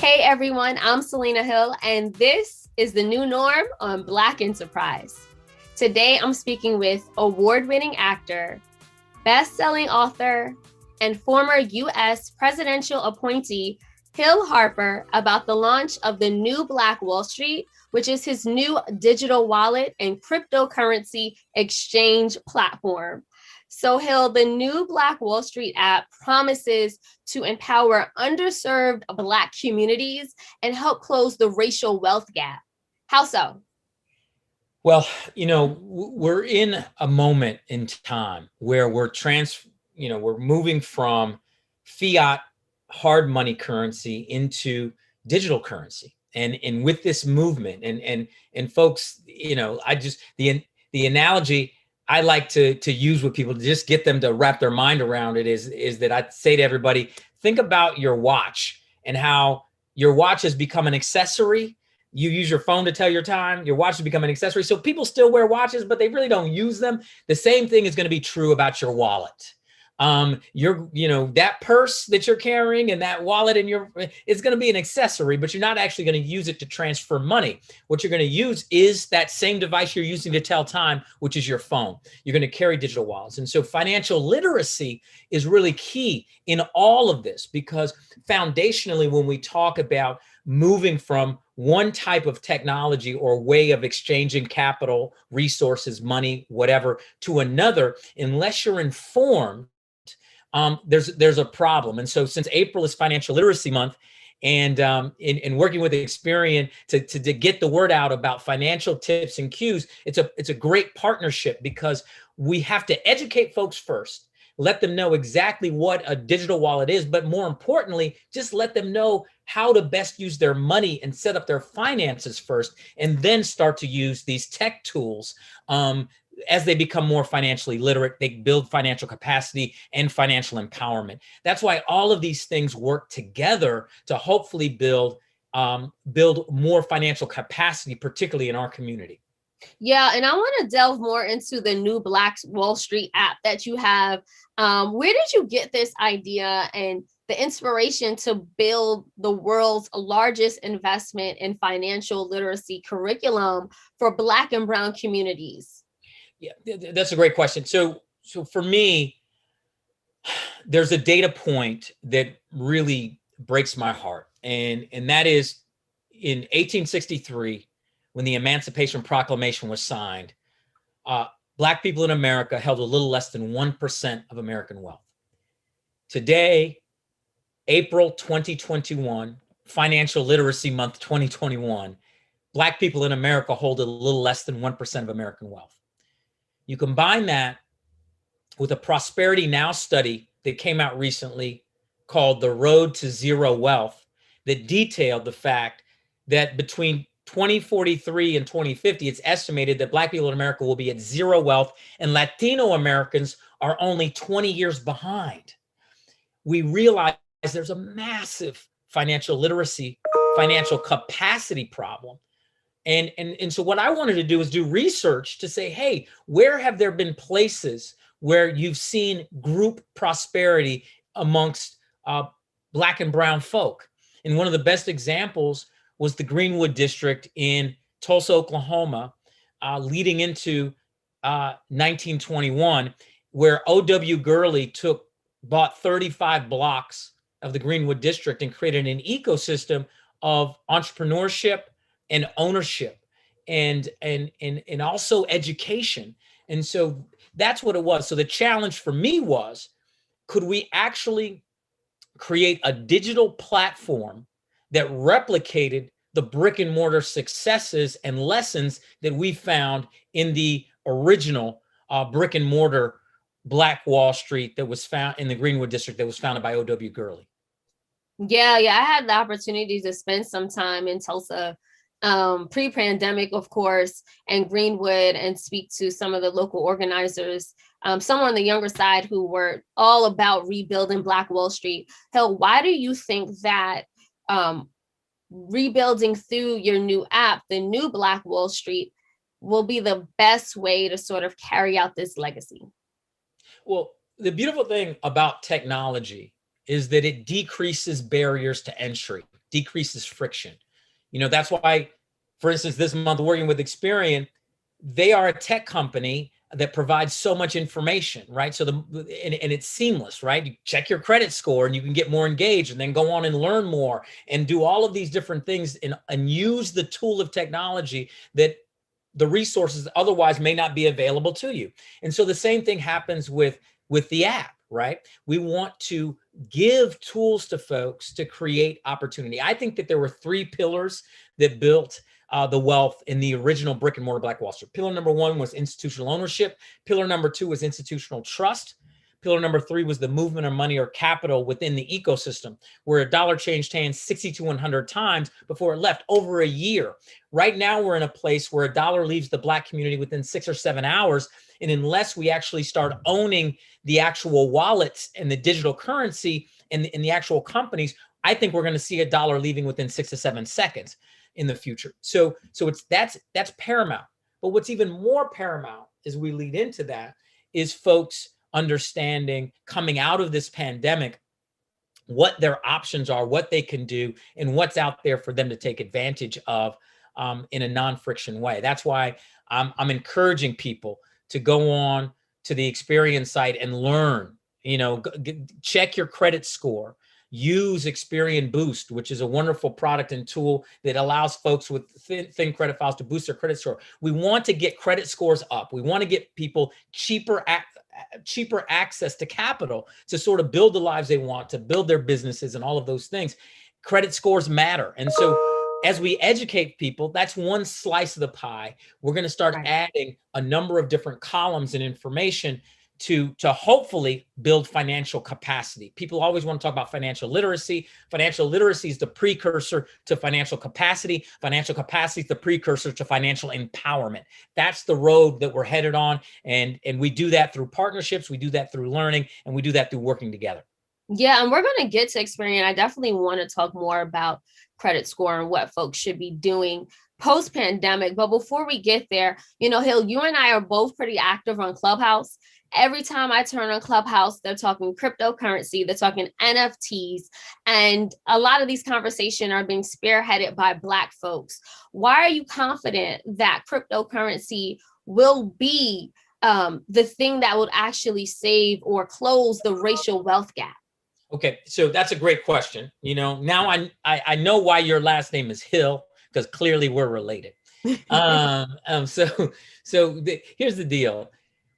Hey everyone, I'm Selena Hill, and this is the new norm on Black Enterprise. Today I'm speaking with award-winning actor, best-selling author, and former U.S. presidential appointee Hill Harper about the launch of the new Black Wall Street, which is his new digital wallet and cryptocurrency exchange platform. So Hill, the new Black Wall Street app promises to empower underserved Black communities and help close the racial wealth gap. How so? Well, we're in a moment in time where we're moving from fiat hard money currency into digital currency. And with this movement and folks, the analogy I like to use with people to just get them to wrap their mind around it is that I say to everybody, think about your watch and how your watch has become an accessory. You use your phone to tell your time. Your watch has become an accessory. So people still wear watches, but they really don't use them. The same thing is going to be true about your wallet. That purse that you're carrying and that wallet it's going to be an accessory, but you're not actually going to use it to transfer money. What you're going to use is that same device you're using to tell time, which is your phone. You're going to carry digital wallets. And so financial literacy is really key in all of this, because foundationally, when we talk about moving from one type of technology or way of exchanging capital, resources, money, whatever, to another, unless you're informed, there's a problem. And so since April is Financial Literacy Month, and in working with Experian to get the word out about financial tips and cues, it's a great partnership, because we have to educate folks first, let them know exactly what a digital wallet is, but more importantly, just let them know how to best use their money and set up their finances first, and then start to use these tech tools. As they become more financially literate, they build financial capacity and financial empowerment. That's why all of these things work together to hopefully build more financial capacity, particularly in our community. Yeah, and I want to delve more into the new Black Wall Street app that you have. Where did you get this idea and the inspiration to build the world's largest investment in financial literacy curriculum for Black and Brown communities? Yeah, that's a great question. So for me, there's a data point that really breaks my heart, and that is in 1863, when the Emancipation Proclamation was signed, Black people in America held a little less than 1% of American wealth. Today, April 2021, Financial Literacy Month 2021, Black people in America hold a little less than 1% of American wealth. You combine that with a Prosperity Now study that came out recently called The Road to Zero Wealth, that detailed the fact that between 2043 and 2050, it's estimated that Black people in America will be at zero wealth, and Latino Americans are only 20 years behind. We realize there's a massive financial literacy, financial capacity problem. And so what I wanted to do is do research to say, hey, where have there been places where you've seen group prosperity amongst Black and Brown folk? And one of the best examples was the Greenwood District in Tulsa, Oklahoma, leading into 1921, where O.W. Gurley bought 35 blocks of the Greenwood District and created an ecosystem of entrepreneurship and ownership and also education. And so that's what it was. So the challenge for me was, could we actually create a digital platform that replicated the brick and mortar successes and lessons that we found in the original brick and mortar Black Wall Street that was found in the Greenwood District, that was founded by O.W. Gurley? Yeah, I had the opportunity to spend some time in Tulsa pre-pandemic, of course, and Greenwood, and speak to some of the local organizers, some on the younger side who were all about rebuilding Black Wall Street. Hell, why do you think that rebuilding through your new app, the new Black Wall Street, will be the best way to sort of carry out this legacy? Well, the beautiful thing about technology is that it decreases barriers to entry. decreases friction. That's why, for instance, this month working with Experian, they are a tech company that provides so much information, right? So and it's seamless, right? You check your credit score and you can get more engaged and then go on and learn more and do all of these different things and use the tool of technology that the resources otherwise may not be available to you. And so the same thing happens with the app, right? We want to give tools to folks to create opportunity. I think that there were 3 pillars that built the wealth in the original brick and mortar Black Wall Street. Pillar number 1 was institutional ownership. Pillar number 2 was institutional trust. Pillar number 3 was the movement of money or capital within the ecosystem, where a dollar changed hands 6,200 times before it left over a year. Right now, we're in a place where a dollar leaves the Black community within 6 or 7 hours. And unless we actually start owning the actual wallets and the digital currency and the actual companies, I think we're going to see a dollar leaving within 6 to 7 seconds in the future. So that's paramount. But what's even more paramount as we lead into that is folks understanding, coming out of this pandemic, what their options are, what they can do, and what's out there for them to take advantage of in a non-friction way. That's why I'm encouraging people to go on to the Experian site and learn. Check your credit score. Use Experian Boost, which is a wonderful product and tool that allows folks with thin credit files to boost their credit score. We want to get credit scores up. We want to get people cheaper access to capital to sort of build the lives they want, to build their businesses and all of those things. Credit scores matter. And so as we educate people, that's one slice of the pie. We're going to start adding a number of different columns and information to hopefully build financial capacity. People always want to talk about financial literacy. Financial literacy is the precursor to financial capacity. Financial capacity is the precursor to financial empowerment. That's the road that we're headed on. And we do that through partnerships. We do that through learning, and we do that through working together. Yeah, and we're going to get to Experian. I definitely want to talk more about credit score and what folks should be doing post-pandemic. But before we get there, Hill, you and I are both pretty active on Clubhouse. Every time I turn on Clubhouse, they're talking cryptocurrency, they're talking NFTs, and a lot of these conversations are being spearheaded by Black folks. Why are you confident that cryptocurrency will be the thing that would actually save or close the racial wealth gap? Okay, so that's a great question. Now I know why your last name is Hill, because clearly we're related. Here's the deal.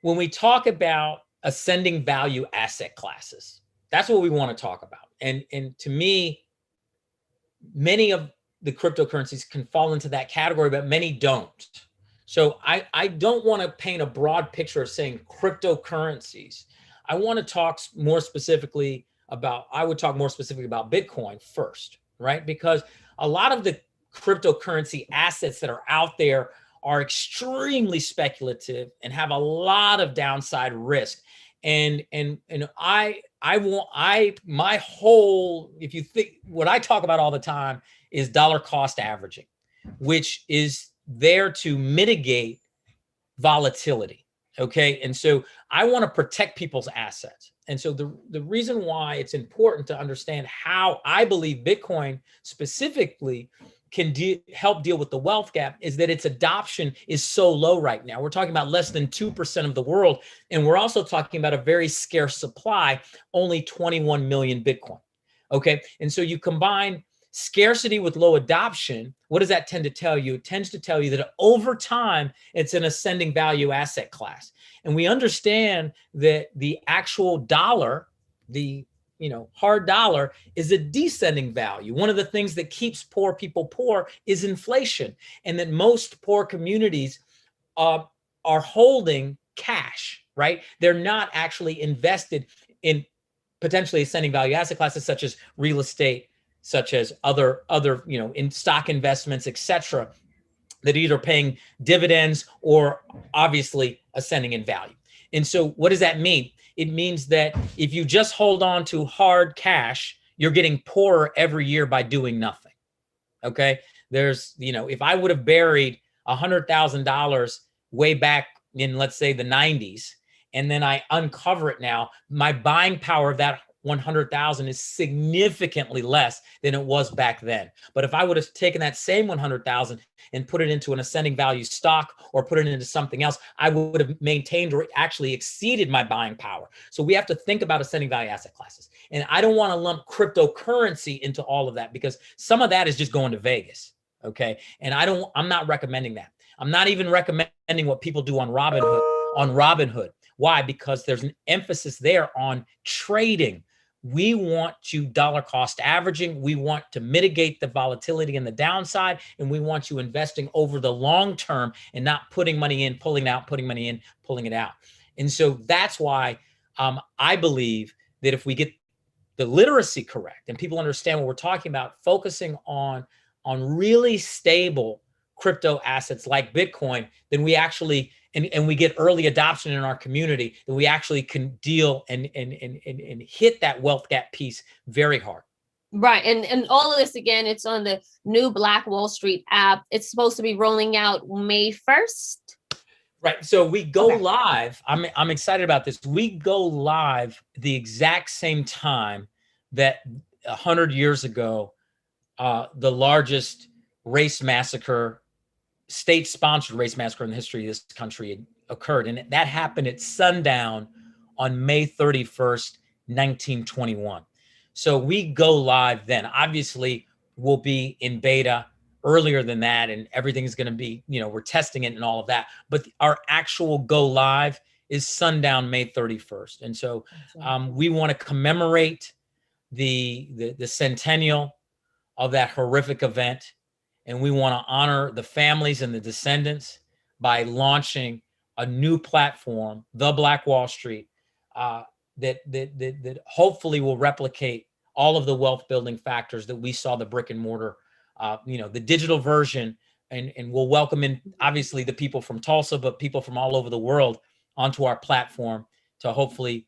When we talk about ascending value asset classes, that's what we want to talk about. And to me, many of the cryptocurrencies can fall into that category, but many don't. So I don't want to paint a broad picture of saying cryptocurrencies. I want to talk more specifically about Bitcoin first, right? Because a lot of the cryptocurrency assets that are out there are extremely speculative and have a lot of downside risk. And if you think, what I talk about all the time is dollar cost averaging, which is there to mitigate volatility. Okay. And so I want to protect people's assets. And so the reason why it's important to understand how I believe Bitcoin specifically can help deal with the wealth gap is that its adoption is so low right now. We're talking about less than 2% of the world. And we're also talking about a very scarce supply, only 21 million Bitcoin. Okay. And so you combine scarcity with low adoption. What does that tend to tell you? It tends to tell you that over time, it's an ascending value asset class. And we understand that the actual dollar, the hard dollar, is a descending value. One of the things that keeps poor people poor is inflation, and that most poor communities are holding cash, right? They're not actually invested in potentially ascending value asset classes such as real estate, such as other in stock investments, et cetera, that are either paying dividends or obviously ascending in value. And so what does that mean? It means that if you just hold on to hard cash, you're getting poorer every year by doing nothing. Okay. There's, if I would have buried $100,000 way back in, let's say, the 90s, and then I uncover it now, my buying power of that 100,000 is significantly less than it was back then. But if I would have taken that same 100,000 and put it into an ascending value stock or put it into something else, I would have maintained or actually exceeded my buying power. So we have to think about ascending value asset classes. And I don't want to lump cryptocurrency into all of that because some of that is just going to Vegas. Okay. And I'm not recommending that. I'm not even recommending what people do on Robinhood. Why? Because there's an emphasis there on trading. We want to dollar cost averaging. We want to mitigate the volatility and the downside. And we want you investing over the long term and not putting money in, pulling out, putting money in, pulling it out. And so that's why I believe that if we get the literacy correct and people understand what we're talking about, focusing on really stable crypto assets like Bitcoin, then we actually and we get early adoption in our community, then we actually can deal and hit that wealth gap piece very hard. Right. And all of this, again, it's on the new Black Wall Street app. It's supposed to be rolling out May 1st. Right. So we go live. I'm excited about this. We go live the exact same time that 100 years ago, the largest race massacre, state-sponsored race massacre in the history of this country occurred. And that happened at sundown on May 31st, 1921. So we go live then. Obviously, we'll be in beta earlier than that, and everything's going to be, we're testing it and all of that. But our actual go live is sundown May 31st. And so we want to commemorate the centennial of that horrific event. And we want to honor the families and the descendants by launching a new platform, the Black Wall Street, that hopefully will replicate all of the wealth building factors that we saw the brick and mortar, the digital version, and we'll welcome in obviously the people from Tulsa, but people from all over the world onto our platform to hopefully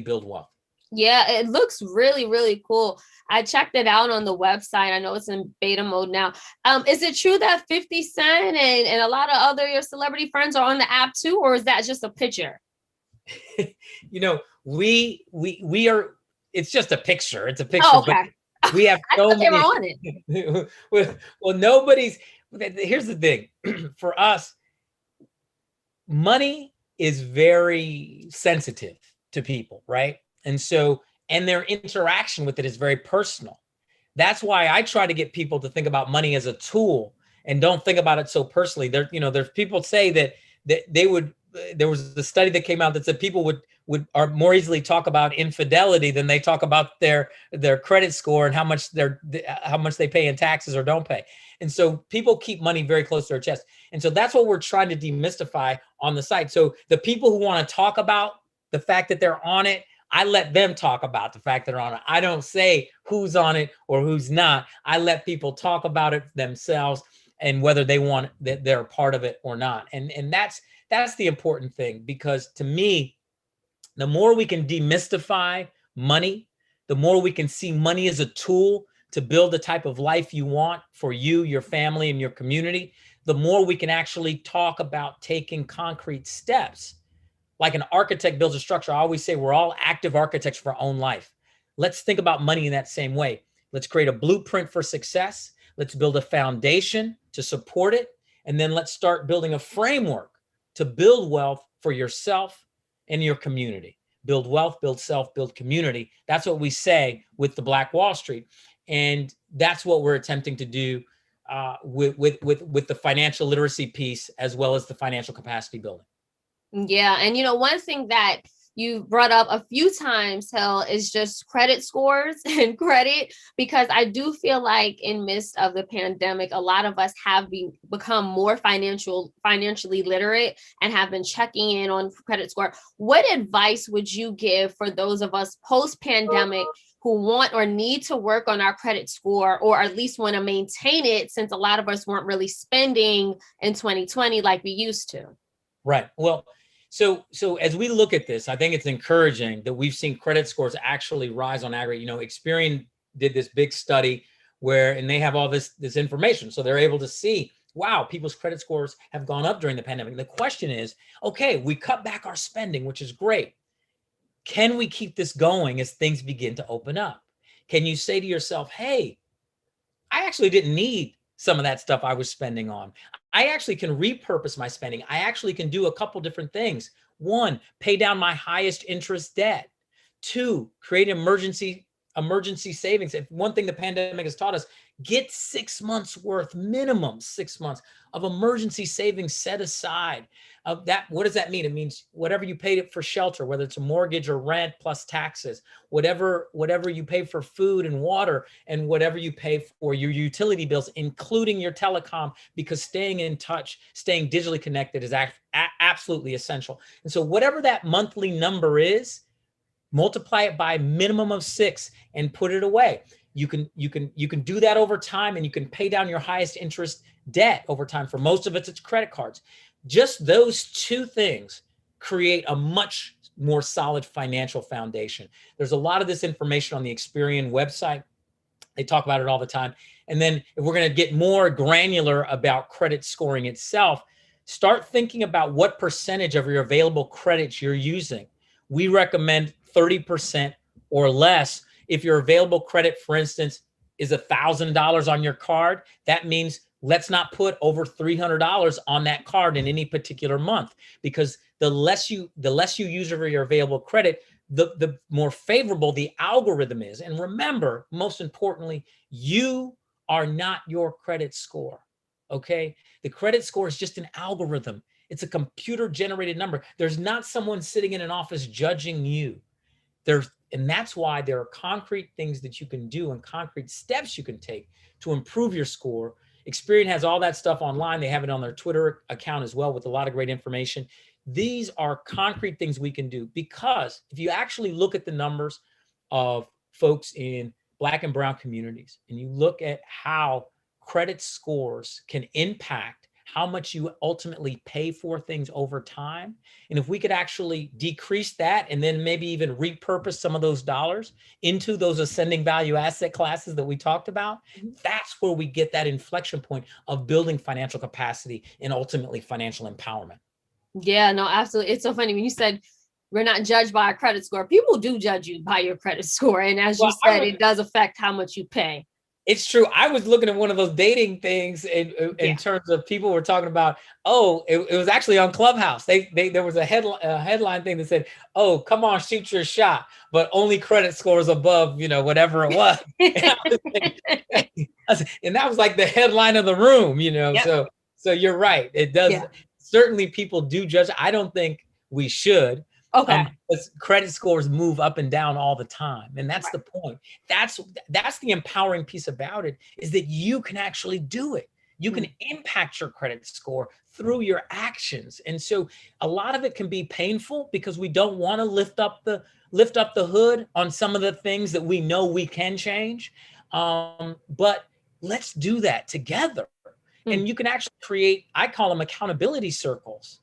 build wealth. Yeah, it looks really, really cool. I checked it out on the website. I know it's in beta mode now. Is it true that 50 Cent and a lot of other your celebrity friends are on the app too, or is that just a picture? We are. It's just a picture. It's a picture. Oh, okay. But we have so many. They were on it. well, nobody's. Here's the thing. For us, money is very sensitive to people, right? And so, and their interaction with it is very personal. That's why I try to get people to think about money as a tool and don't think about it so personally. There's people say that they would. There was the study that came out that said people are more easily talk about infidelity than they talk about their credit score and how much they pay in taxes or don't pay. And so people keep money very close to their chest. And so that's what we're trying to demystify on the site. So the people who want to talk about the fact that they're on it, I let them talk about the fact that they're on it. I don't say who's on it or who's not. I let people talk about it themselves and whether they want that they're a part of it or not. And that's the important thing, because to me, the more we can demystify money, the more we can see money as a tool to build the type of life you want for you, your family, and your community, the more we can actually talk about taking concrete steps. Like an architect builds a structure, I always say we're all active architects for our own life. Let's think about money in that same way. Let's create a blueprint for success. Let's build a foundation to support it. And then let's start building a framework to build wealth for yourself and your community. Build wealth, build self, build community. That's what we say with the Black Wall Street. And that's what we're attempting to do with the financial literacy piece, as well as the financial capacity building. Yeah. And, one thing that you brought up a few times, Hill, is just credit scores and credit, because I do feel like in midst of the pandemic, a lot of us have become more financially literate and have been checking in on credit score. What advice would you give for those of us post-pandemic who want or need to work on our credit score, or at least want to maintain it, since a lot of us weren't really spending in 2020 like we used to? Right. Well, so as we look at this, I think it's encouraging that we've seen credit scores actually rise on aggregate. Experian did this big study and they have all this information. So they're able to see, wow, people's credit scores have gone up during the pandemic. The question is, okay, we cut back our spending, which is great. Can we keep this going as things begin to open up? Can you say to yourself, hey, I actually didn't need some of that stuff I was spending on. I actually can repurpose my spending. I actually can do a couple different things. One, pay down my highest interest debt. Two, create emergency savings. If one thing the pandemic has taught us, get 6 months worth, minimum 6 months of emergency savings set aside. That, what does that mean? It means whatever you paid for shelter, whether it's a mortgage or rent plus taxes, whatever you pay for food and water, and whatever you pay for your utility bills, including your telecom, because staying in touch, staying digitally connected is absolutely essential. And so whatever that monthly number is, multiply it by a minimum of 6 and put it away. You can do that over time, and you can pay down your highest interest debt over time. For most of it, it's credit cards. Just those two things create a much more solid financial foundation. There's a lot of this information on the Experian website. They talk about it all the time. And then if we're going to get more granular about credit scoring itself, start thinking about what percentage of your available credits you're using. We recommend 30% or less. If your available credit, for instance, is $1,000 on your card, that means let's not put over $300 on that card in any particular month, because the less you use of your available credit, the more favorable the algorithm is. And remember, most importantly, you are not your credit score. Okay? The credit score is just an algorithm. It's a computer generated number. There's not someone sitting in an office judging you. And that's why there are concrete things that you can do and concrete steps you can take to improve your score. Experian has all that stuff online. They have it on their Twitter account as well, with a lot of great information. These are concrete things we can do, because if you actually look at the numbers of folks in Black and brown communities, and you look at how credit scores can impact how much you ultimately pay for things over time, and if we could actually decrease that and then maybe even repurpose some of those dollars into those ascending value asset classes that we talked about, that's where we get that inflection point of building financial capacity and ultimately financial empowerment. Yeah, no, absolutely. It's so funny when you said we're not judged by our credit score. People do judge you by your credit score. And as you said, it does affect how much you pay. It's true. I was looking at one of those dating things in terms of people were talking about, it was actually on Clubhouse. There was a headline thing that said, oh, come on, shoot your shot, but only credit scores above, whatever it was. And that was like the headline of the room, Yep. So you're right. It does. Yeah. Certainly people do judge. I don't think we should. Okay. Credit scores move up and down all the time. And that's the point. That's the empowering piece about it, is that you can actually do it. You can impact your credit score through your actions. And so a lot of it can be painful, because we don't want to lift up the hood on some of the things that we know we can change. But let's do that together. And you can actually create, I call them accountability circles.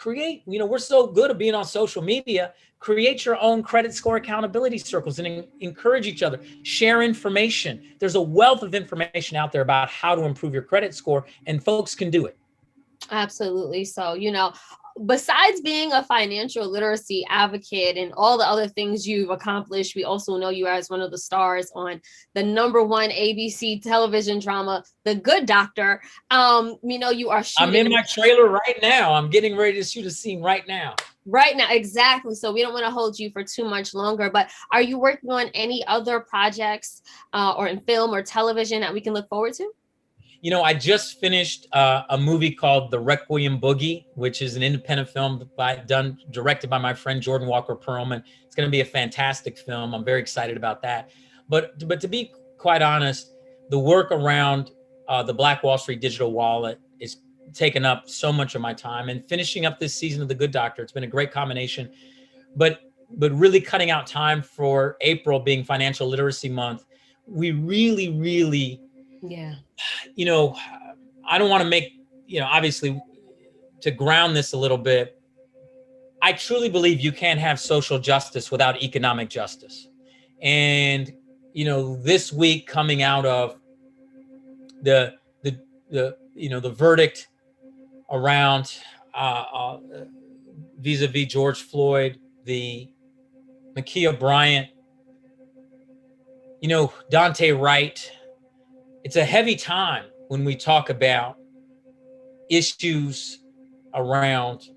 We're so good at being on social media. Create your own credit score accountability circles and encourage each other. Share information. There's a wealth of information out there about how to improve your credit score, and folks can do it. Absolutely. So, besides being a financial literacy advocate and all the other things you've accomplished, we also know you as one of the stars on the #1 ABC television drama, The Good Doctor. You are shooting. I'm in my trailer right now. I'm getting ready to shoot a scene right now. Right now, exactly. So we don't want to hold you for too much longer, but are you working on any other projects or in film or television that we can look forward to? I just finished a movie called The Requiem Boogie, which is an independent film directed by my friend Jordan Walker Perlman. It's going to be a fantastic film. I'm very excited about that. But to be quite honest, the work around the Black Wall Street digital wallet is taken up so much of my time, and finishing up this season of The Good Doctor. It's been a great combination, but really cutting out time for April being Financial Literacy Month. We really, I don't want to make, obviously, to ground this a little bit, I truly believe you can't have social justice without economic justice. And, this week coming out of the verdict around vis-a-vis George Floyd, the Makia Bryant, Dante Wright. It's a heavy time when we talk about issues around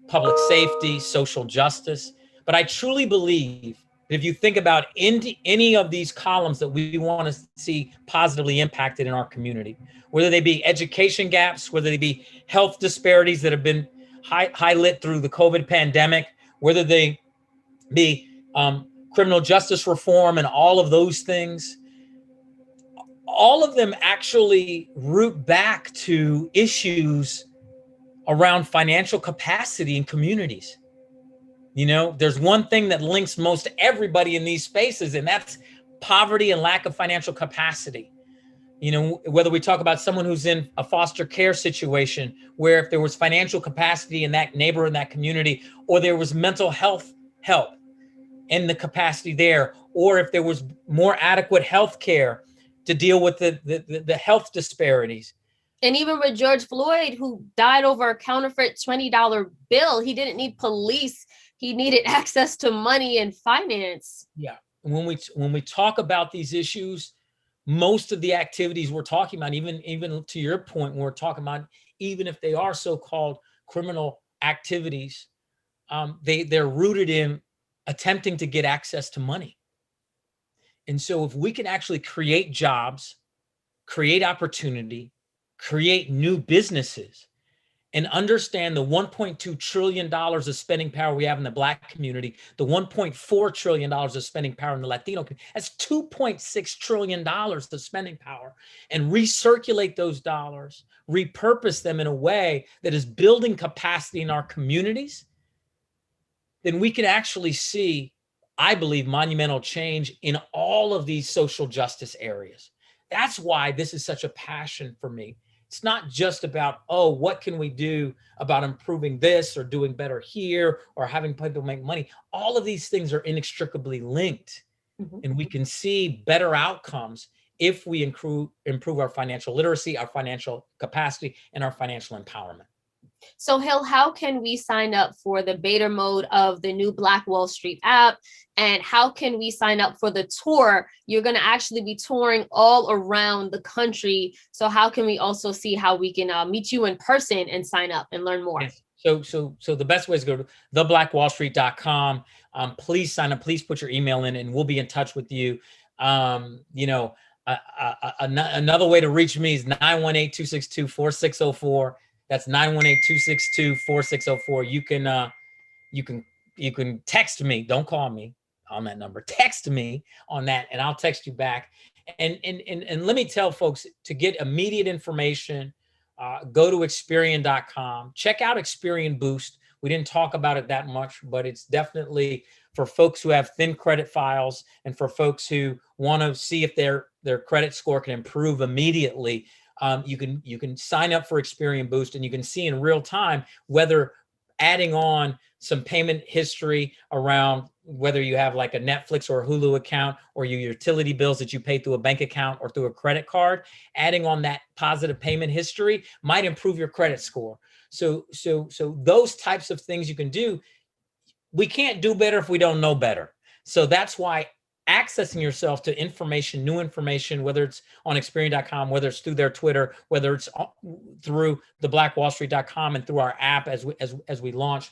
public safety, social justice. But I truly believe that if you think about any of these columns that we want to see positively impacted in our community, whether they be education gaps, whether they be health disparities that have been highlighted through the COVID pandemic, whether they be criminal justice reform and all of those things, all of them actually root back to issues around financial capacity in communities. There's one thing that links most everybody in these spaces, and that's poverty and lack of financial capacity. Whether we talk about someone who's in a foster care situation, where if there was financial capacity in that neighborhood, in that community, or there was mental health help in the capacity there, or if there was more adequate health care to deal with the health disparities. And even with George Floyd, who died over a counterfeit $20 bill, he didn't need police. He needed access to money and finance. Yeah. When we talk about these issues, most of the activities we're talking about, even to your point, when we're talking about, even if they are so-called criminal activities, they're rooted in attempting to get access to money. And so if we can actually create jobs, create opportunity, create new businesses, and understand the $1.2 trillion of spending power we have in the Black community, the $1.4 trillion of spending power in the Latino community, that's $2.6 trillion of spending power, and recirculate those dollars, repurpose them in a way that is building capacity in our communities, then we can actually see, I believe, monumental change in all of these social justice areas. That's why this is such a passion for me. It's not just about, what can we do about improving this or doing better here or having people make money. All of these things are inextricably linked. Mm-hmm. And we can see better outcomes if we improve our financial literacy, our financial capacity, and our financial empowerment. So Hill, how can we sign up for the beta mode of the new Black Wall Street app? And how can we sign up for the tour? You're going to actually be touring all around the country. So how can we also see how we can meet you in person and sign up and learn more? Yes. So the best way is to go to theblackwallstreet.com. Please sign up. Please put your email in, and we'll be in touch with you. Another way to reach me is 918-262-4604. That's 918-262-4604. You can text me. Don't call me on that number. Text me on that, and I'll text you back. And let me tell folks, to get immediate information, go to Experian.com. Check out Experian Boost. We didn't talk about it that much, but it's definitely for folks who have thin credit files and for folks who want to see if their credit score can improve immediately. You can sign up for Experian Boost, and you can see in real time whether adding on some payment history around whether you have like a Netflix or a Hulu account, or your utility bills that you pay through a bank account or through a credit card, adding on that positive payment history might improve your credit score. So those types of things you can do. We can't do better if we don't know better. So that's why accessing yourself to information, new information, whether it's on Experian.com, whether it's through their Twitter, whether it's through theblackwallstreet.com and through our app as we launch,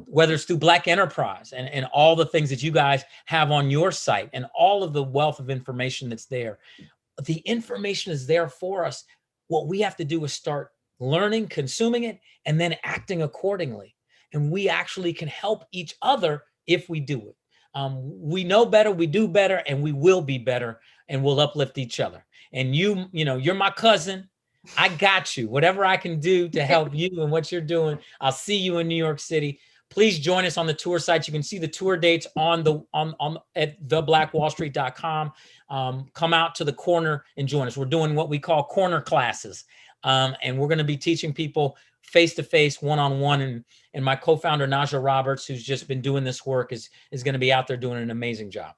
whether it's through Black Enterprise and all the things that you guys have on your site and all of the wealth of information that's there. The information is there for us. What we have to do is start learning, consuming it, and then acting accordingly. And we actually can help each other if we do it. We know better, we do better, and we will be better, and we'll uplift each other. And you're my cousin. I got you. Whatever I can do to help you and what you're doing, I'll see you in New York City. Please join us on the tour sites. You can see the tour dates at theblackwallstreet.com. Come out to the corner and join us. We're doing what we call corner classes. And we're going to be teaching people face-to-face, one-on-one. And my co-founder, Naja Roberts, who's just been doing this work, is going to be out there doing an amazing job.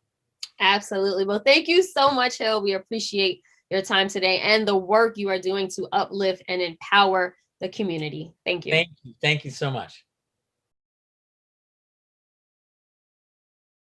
Absolutely. Well, thank you so much, Hill. We appreciate your time today and the work you are doing to uplift and empower the community. Thank you. Thank you so much.